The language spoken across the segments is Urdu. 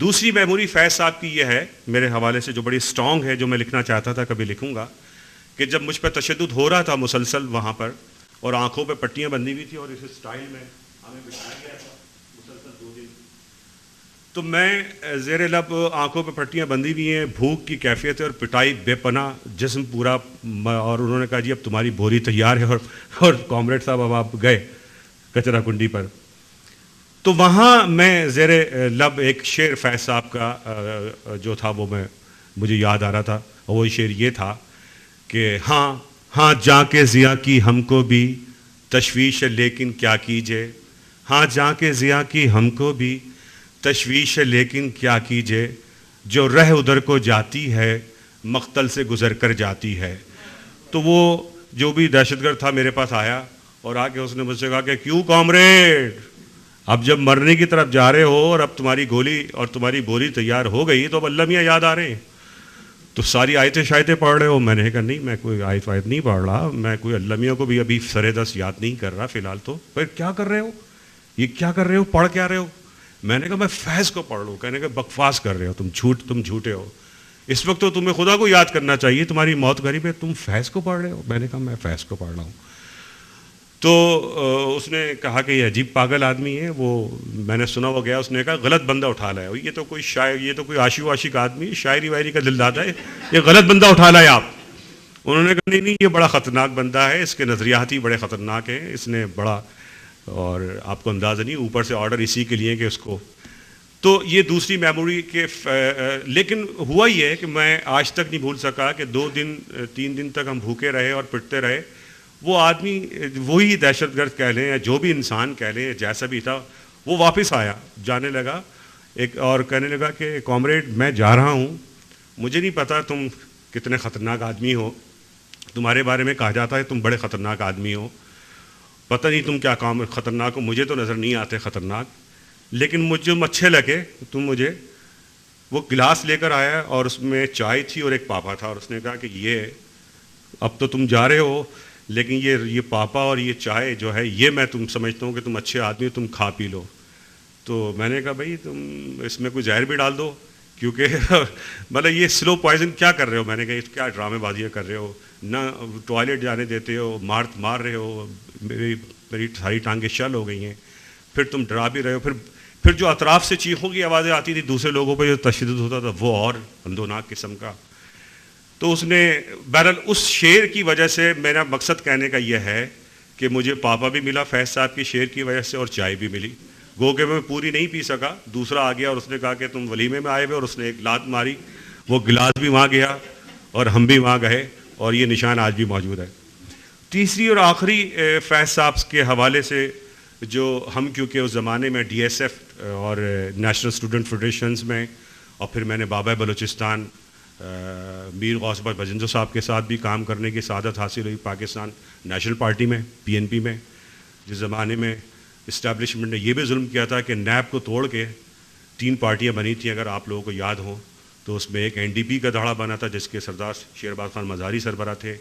دوسری میموری فیض صاحب کی یہ ہے میرے حوالے سے جو بڑی اسٹرانگ ہے، جو میں لکھنا چاہتا تھا، کبھی لکھوں گا، کہ جب مجھ پہ تشدد ہو رہا تھا مسلسل وہاں پر، اور آنکھوں پہ پٹیاں بندھی ہوئی تھی اور اس اسٹائل میں ہمیں بٹھایا گیا تھا مسلسل 2 دن، تو میں زیر لب آنکھوں پہ پٹیاں بندھی ہوئی ہیں، بھوک کی کیفیت ہے اور پٹائی بے پناہ، جسم پورا، اور انہوں نے کہا جی اب تمہاری بوری تیار ہے، اور کامریڈ صاحب اب آپ گئے کچرا کنڈی پر. تو وہاں میں زیر لب ایک شعر فیض صاحب کا جو تھا وہ مجھے یاد آ رہا تھا، اور وہ شعر یہ تھا کہ ہاں جاں کے ضیاء کی ہم کو بھی تشویش ہے لیکن کیا کیجے، ہاں جاں کے ضیاء کی ہم کو بھی تشویش ہے لیکن کیا کیجے، جو رہ ادھر کو جاتی ہے مقتل سے گزر کر جاتی ہے. تو وہ جو بھی دہشت گرد تھا میرے پاس آیا اور آ کے اس نے مجھ سے کہا کہ کیوں کامریڈ، اب جب مرنے کی طرف جا رہے ہو اور اب تمہاری گولی اور تمہاری بوری تیار ہو گئی تو اب اللہ میاں یاد آ رہے ہیں، تو ساری آیتیں شایتیں پڑھ رہے ہو. میں نے کہا نہیں، میں کوئی آیت وایت نہیں پڑھ رہا، میں کوئی اللہ میاں کو بھی ابھی سر دست یاد نہیں کر رہا فی الحال. تو پھر کیا کر رہے ہو، یہ کیا کر رہے ہو، پڑھ کیا رہے ہو؟ میں نے کہا میں فیض کو پڑھ لوں. کہنے کہ بکواس کر رہے ہو تم جھوٹے ہو، اس وقت تو تمہیں خدا کو یاد کرنا چاہیے، تمہاری موت قریب ہے، تم فیض کو پڑھ رہے ہو. میں نے کہا میں فیض کو پڑھ رہا ہوں. تو اس نے کہا کہ یہ عجیب پاگل آدمی ہے، وہ میں نے سنا وہ گیا، اس نے کہا غلط بندہ اٹھا لایا، یہ تو کوئی شاعر، یہ تو کوئی عاشق واشق آدمی، شاعری وائری کا دل دادا ہے، یہ غلط بندہ اٹھا لایا آپ. انہوں نے کہا نہیں یہ بڑا خطرناک بندہ ہے، اس کے نظریات ہی بڑے خطرناک ہیں، اس نے بڑا، اور آپ کو اندازہ نہیں، اوپر سے آرڈر اسی کے لیے کہ اس کو. تو یہ دوسری میموری کے لیکن ہوا یہ ہے کہ میں آج تک نہیں بھول سکا کہ 2 دن 3 دن تک ہم بھوکے رہے اور پٹتے رہے. وہ آدمی، وہی دہشت گرد کہہ لیں یا جو بھی انسان کہہ لیں جیسا بھی تھا، وہ واپس آیا، جانے لگا ایک اور کہنے لگا کہ کامریڈ میں جا رہا ہوں، مجھے نہیں پتا تم کتنے خطرناک آدمی ہو، تمہارے بارے میں کہا جاتا ہے تم بڑے خطرناک آدمی ہو، پتہ نہیں تم کیا کام خطرناک ہو، مجھے تو نظر نہیں آتے خطرناک، لیکن مجھے اچھے لگے تم مجھے. وہ گلاس لے کر آیا اور اس میں چائے تھی اور ایک پاپا تھا، اور اس نے کہا کہ یہ اب تو تم جا رہے ہو لیکن یہ پاپا اور یہ چائے جو ہے یہ میں تم سمجھتا ہوں کہ تم اچھے آدمی ہو، تم کھا پی لو. تو میں نے کہا بھائی تم اس میں کوئی زہر بھی ڈال دو، کیونکہ مطلب یہ سلو پوائزن کیا کر رہے ہو. میں نے کہا کیا ڈرامے بازیاں کر رہے ہو، نہ ٹوائلٹ جانے دیتے ہو، مار رہے ہو، میری ساری ٹانگیں شل ہو گئی ہیں، پھر تم ڈرا بھی رہے ہو، پھر جو اطراف سے چیخوں کی آوازیں آتی تھی دوسرے لوگوں پہ جو تشدد ہوتا تھا وہ اور اندوناک قسم کا. تو اس نے بہرحال اس شعر کی وجہ سے، میرا مقصد کہنے کا یہ ہے کہ مجھے پاپا بھی ملا فیض صاحب کی شعر کی وجہ سے اور چائے بھی ملی. گو کہ میں پوری نہیں پی سکا، دوسرا آ گیا اور اس نے کہا کہ تم ولیمے میں آئے ہوئے، اور اس نے ایک لات ماری، وہ گلاس بھی وہاں گیا اور ہم بھی وہاں گئے، اور یہ نشان آج بھی موجود ہے. تیسری اور آخری فیض صاحب کے حوالے سے، جو ہم کیونکہ اس زمانے میں ڈی ایس ایف اور نیشنل اسٹوڈنٹ فیڈریشنز میں، اور پھر میں نے بابا بلوچستان میر غوث بخش بزنجو صاحب کے ساتھ بھی کام کرنے کی سعادت حاصل ہوئی پاکستان نیشنل پارٹی میں، پی این پی میں، جس زمانے میں اسٹیبلشمنٹ نے یہ بھی ظلم کیا تھا کہ نیب کو توڑ کے 3 پارٹیاں بنی تھیں، اگر آپ لوگوں کو یاد ہوں تو اس میں ایک این ڈی پی کا دھڑا بنا تھا جس کے سردار شیرباز خان مزاری سربراہ تھے،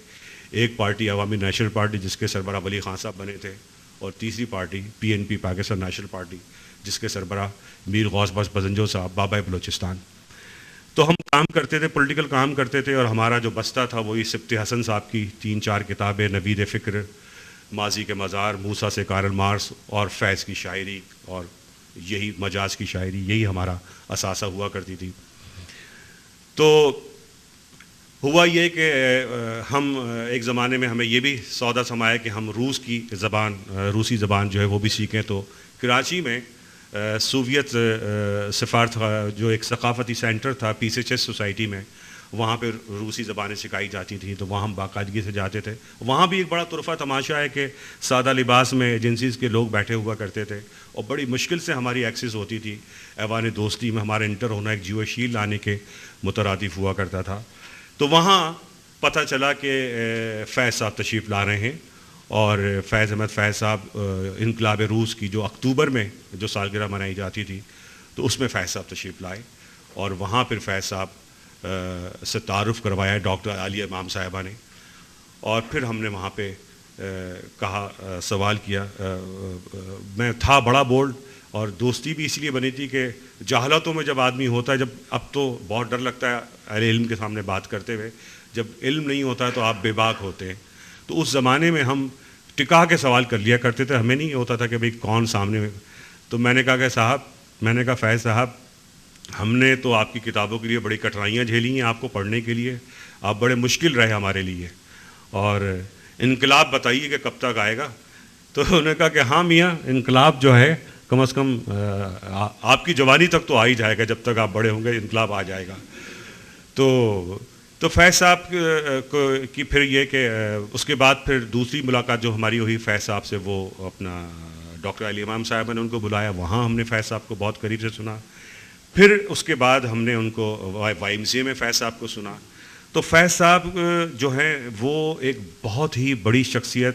ایک پارٹی عوامی نیشنل پارٹی جس کے سربراہ ولی خان صاحب بنے تھے، اور تیسری party P N P Pakistan National Party جس کے سربراہ میر غوث بخش بزنجو صاحب بابا بلوچستان. تو ہم کام کرتے تھے، پولیٹیکل کام کرتے تھے، اور ہمارا جو بستہ تھا وہی سبت حسن صاحب کی 3-4 کتابیں، نوید فکر، ماضی کے مزار، موسیٰ سے کارل مارکس، اور فیض کی شاعری، اور یہی مجاز کی شاعری، یہی ہمارا اثاثہ ہوا کرتی تھی. تو ہوا یہ کہ ہم ایک زمانے میں ہمیں یہ بھی سودا سمایا کہ ہم روسی زبان جو ہے وہ بھی سیکھیں. تو کراچی میں سوویت سفارت جو ایک ثقافتی سینٹر تھا پیس ایچ ایس سوسائٹی میں، وہاں پہ روسی زبانیں سکھائی جاتی تھیں، تو وہاں ہم باقاعدگی سے جاتے تھے. وہاں بھی ایک بڑا طرفہ تماشا ہے کہ سادہ لباس میں ایجنسیز کے لوگ بیٹھے ہوا کرتے تھے، اور بڑی مشکل سے ہماری ایکسس ہوتی تھی. ایوان دوستی میں ہمارا انٹر ہونا ایک جیو شیل لانے کے مترادف ہوا کرتا تھا. تو وہاں پتہ چلا کہ فیض صاحب تشریف لا رہے ہیں، اور فیض احمد فیض صاحب انقلاب روس کی جو اکتوبر میں جو سالگرہ منائی جاتی تھی، تو اس میں فیض صاحب تشریف لائے، اور وہاں پھر فیض صاحب سے تعارف کروایا ڈاکٹر عالیہ امام صاحبہ نے. اور پھر ہم نے وہاں پہ کہا، سوال کیا، میں تھا بڑا بولڈ، اور دوستی بھی اس لیے بنی تھی کہ جہالتوں میں جب آدمی ہوتا ہے, جب اب تو بہت ڈر لگتا ہے اہل علم کے سامنے بات کرتے ہوئے, جب علم نہیں ہوتا ہے تو آپ بے باک ہوتے ہیں. تو اس زمانے میں ہم ٹکا کے سوال کر لیا کرتے تھے, ہمیں نہیں ہوتا تھا کہ بھئی کون سامنے میں. تو میں نے کہا کہ صاحب, میں نے کہا فیض صاحب, ہم نے تو آپ کی کتابوں کے لیے بڑی کٹھنائیاں جھیلی ہیں آپ کو پڑھنے کے لیے, آپ بڑے مشکل رہے ہمارے لیے, اور انقلاب بتائیے کہ کب تک آئے گا. تو انہوں نے کہا کہ ہاں میاں, انقلاب جو ہے کم از کم آپ کی جوانی تک تو آ ہی جائے گا, جب تک آپ بڑے ہوں گے انقلاب آ جائے گا. تو فیض صاحب کی پھر یہ کہ اس کے بعد پھر دوسری ملاقات جو ہماری ہوئی فیض صاحب سے, وہ اپنا ڈاکٹر علی امام صاحب نے ان کو بلایا, وہاں ہم نے فیض صاحب کو بہت قریب سے سنا. پھر اس کے بعد ہم نے ان کو وائی ایم سی اے میں فیض صاحب کو سنا. تو فیض صاحب جو ہیں وہ ایک بہت ہی بڑی شخصیت.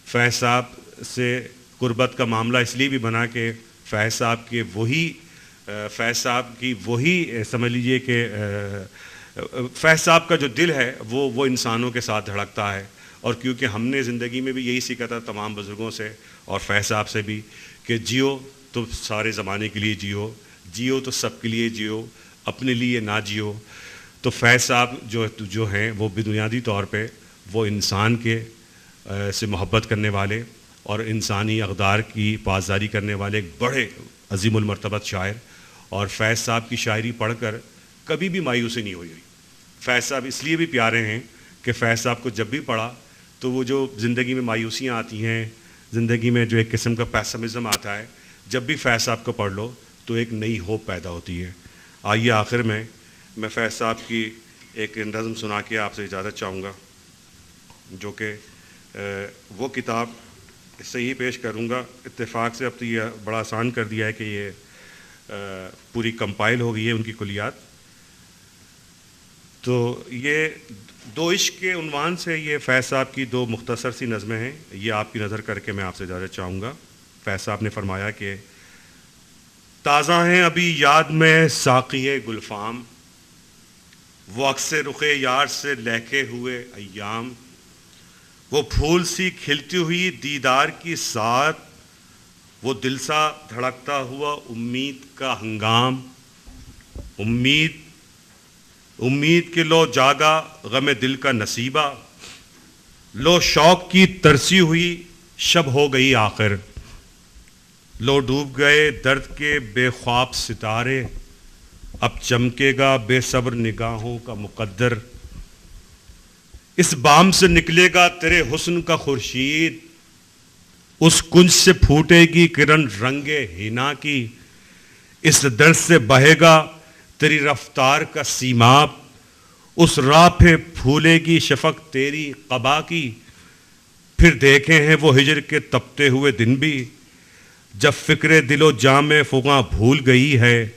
فیض صاحب سے قربت کا معاملہ اس لیے بھی بنا کہ فیض صاحب کی وہی سمجھ لیجئے کہ فیض صاحب کا جو دل ہے وہ انسانوں کے ساتھ دھڑکتا ہے. اور کیونکہ ہم نے زندگی میں بھی یہی سیکھا تھا تمام بزرگوں سے اور فیض صاحب سے بھی کہ جیو تو سارے زمانے کے لیے جیو, جیو تو سب کے لیے جیو, اپنے لیے نہ جیو. تو فیض صاحب جو ہیں وہ بنیادی طور پہ وہ انسان کے سے محبت کرنے والے اور انسانی اقدار کی پاسداری کرنے والے ایک بڑے عظیم المرتبت شاعر. اور فیض صاحب کی شاعری پڑھ کر کبھی بھی مایوسی نہیں ہوئی. فیض صاحب اس لیے بھی پیارے ہیں کہ فیض صاحب کو جب بھی پڑھا تو وہ جو زندگی میں مایوسیاں آتی ہیں, زندگی میں جو ایک قسم کا پیسمزم آتا ہے, جب بھی فیض صاحب کو پڑھ لو تو ایک نئی ہوپ پیدا ہوتی ہے. آئیے آخر میں فیض صاحب کی ایک نظم سنا کے آپ سے اجازت چاہوں گا, جو کہ وہ کتاب اس سے ہی پیش کروں گا. اتفاق سے اب تو یہ بڑا آسان کر دیا ہے کہ یہ پوری کمپائل ہو گئی ہے ان کی کلیات. تو یہ دو عشق کے عنوان سے یہ فیض صاحب کی دو مختصر سی نظمیں ہیں, یہ آپ کی نظر کر کے میں آپ سے اجازت چاہوں گا. فیض صاحب نے فرمایا کہ تازہ ہیں ابھی یاد میں ساقی گلفام, وہ عکس رخ یار سے لہکے ہوئے ایام, وہ پھول سی کھلتی ہوئی دیدار کی ساتھ, وہ دل سا دھڑکتا ہوا امید کا ہنگام. امید کے لو جاگا غم دل کا نصیبہ, لو شوق کی ترسی ہوئی شب ہو گئی آخر, لو ڈوب گئے درد کے بے خواب ستارے, اب چمکے گا بے صبر نگاہوں کا مقدر. اس بام سے نکلے گا تیرے حسن کا خورشید, اس کنج سے پھوٹے گی کرن رنگ ہنا کی, اس درد سے بہے گا تیری رفتار کا سیماب, اس راہ پہ پھولے گی شفق تیری قبا کی. پھر دیکھے ہیں وہ ہجر کے تپتے ہوئے دن بھی, جب فکر دل و جام فغاں بھول گئی ہے.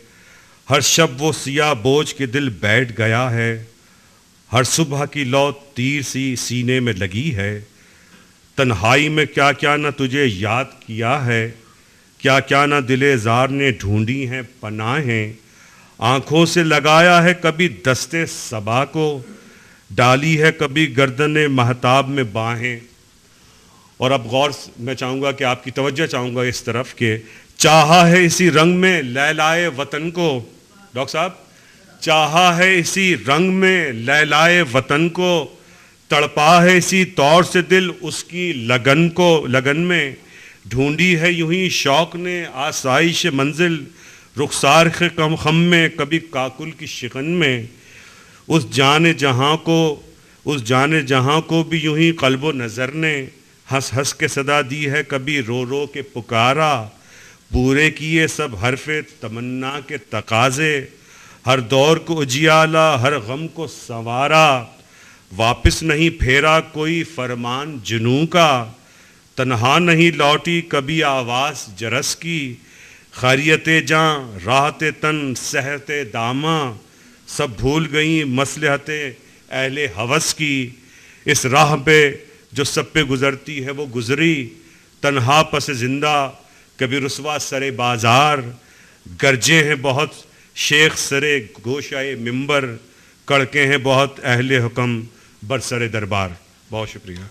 ہر شب وہ سیاہ بوجھ کے دل بیٹھ گیا ہے, ہر صبح کی لو تیر سی سینے میں لگی ہے. تنہائی میں کیا کیا نہ تجھے یاد کیا ہے, کیا کیا نہ دل زار نے ڈھونڈی ہیں پناہیں. آنکھوں سے لگایا ہے کبھی دستے صبا کو, ڈالی ہے کبھی گردن مہتاب میں باہیں. اور اب غور میں چاہوں گا کہ آپ کی توجہ چاہوں گا اس طرف کہ چاہا ہے اسی رنگ میں لیلائے وطن کو, ڈاکٹر صاحب چاہا ہے اسی رنگ میں لیلائے وطن کو, تڑپا ہے اسی طور سے دل اس کی لگن میں. ڈھونڈی ہے یوں ہی شوق نے آسائش منزل, رخسار کے خم میں کبھی کاکل کی شکن میں. اس جان جہاں کو بھی یوں ہی قلب و نظر نے ہنس ہنس کے صدا دی ہے کبھی رو رو کے پکارا. پورے کیے سب حرف تمنا کے تقاضے, ہر دور کو اجیالا ہر غم کو سنوارا. واپس نہیں پھیرا کوئی فرمان جنوں کا, تنہا نہیں لوٹی کبھی آواز جرس کی. خیریت جاں راحت تن صحت داماں, سب بھول گئیں مصلحت اہل ہوس کی. اس راہ پہ جو سب پہ گزرتی ہے وہ گزری, تنہا پس زندہ کبھی رسوا سرے بازار. گرجے ہیں بہت شیخ سرے گوشائے ممبر, کڑکے ہیں بہت اہل حکم برسر دربار. بہت شکریہ.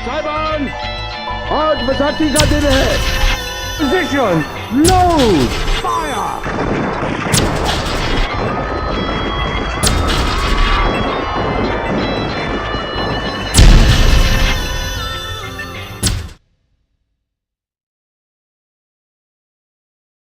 صاحبان آج بیساکھی کا دن ہے. Position, load, fire.